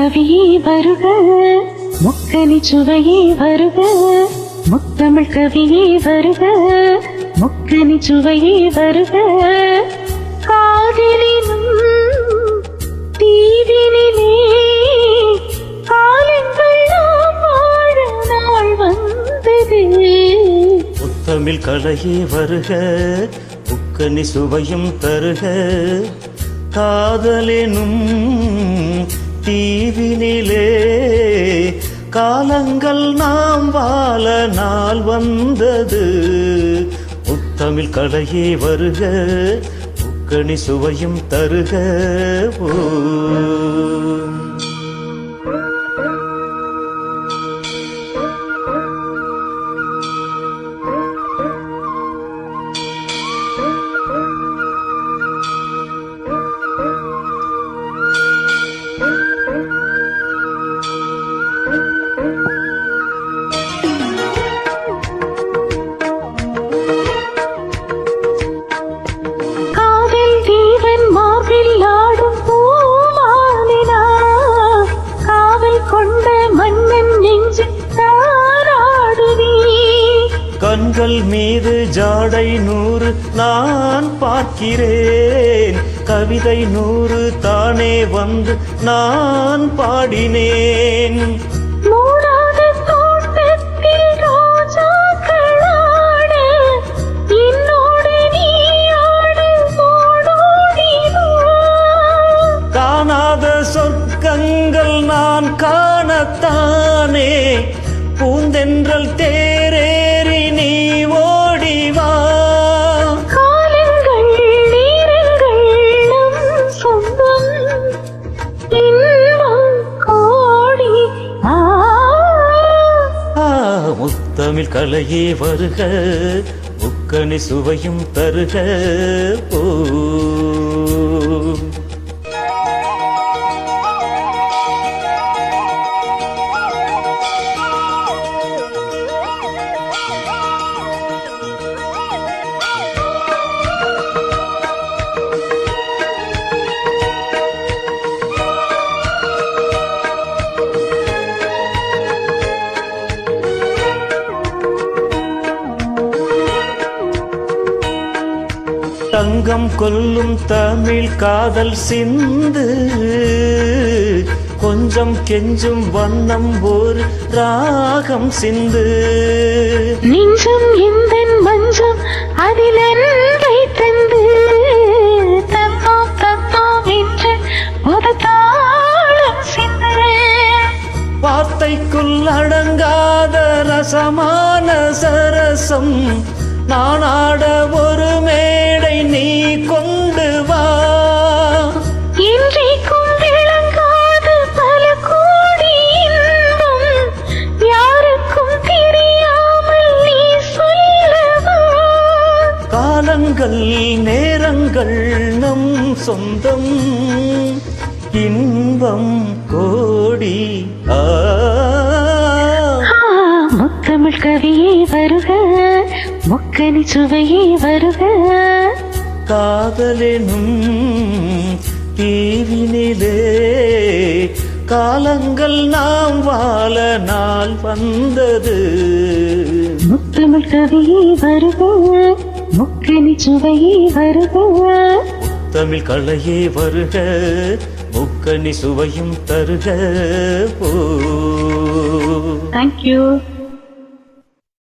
கவியே வருக, முக்கனி சுவையே வருக. முத்தமிழ் கவியே வருக, முக்கனி சுவையே வருக. காதலினும் தீவினிலே காலங்கள் நாம் வாழ நாள் வந்தது. முத்தமிழ் கலையே வருக, முக்கனி சுவையும் தருக. காதலெனும் தீவினிலே காலங்கள் நாம் வாழ நாள் வந்தது. முத்தமிழ் கலையே வருக, முக்கனி சுவையும் தருக. ஓ கண்கள் மீது ஜாடை 100 நான் பார்க்கிறேன். கவிதை 100 தானே வந்து நான் பாடினேன். காணாத சொர்க்கங்கள் நான் காணத்தானே பூந்தென்றல் தேரேறி நீ ஓடிவா. காலங்கள் நேரங்கள் நம் சொந்தம் இன்பம் கோடி. முத்தமிழ் கலையே வருக, முக்கனி சுவையும் தருக. ஓ தங்கம் கொல்லும் தமிழ் காதல் சிந்து கொஞ்சம் கெஞ்சும் வண்ணம் ஒரு ராகம் சிந்து. நெஞ்சம் எந்தன் மஞ்சம் அதில் அன்பை தந்து தத்தோம் தத்தோம் என்று ஒரு தாளம் சிந்து. வார்த்தைக்குள் அடங்காத ரசமான சரசம் நான் ஆட ஒரு மேடை நீ கொண்டு வா. இன்றைக்கும் விளங்காத பல கோடி இன்பம் யாருக்கும் தெரியாமல் நீ சொல்லவா. காலங்கள் நேரங்கள் நம் சொந்தம் இன்பம் கோடி. முத்தமிழ் கவியே வருக, முக்கனி சுவையே வருக. காதலெனும் தீவினிலே காலங்கள் நாம் வாழ நாள் வந்தது. முத்தமிழ் கவியே வருக, முக்கனி சுவையே வருக. தமிழ் கலையே வருக, முக்கனி சுவையும் தருக. ஓ தேங்க்யூ.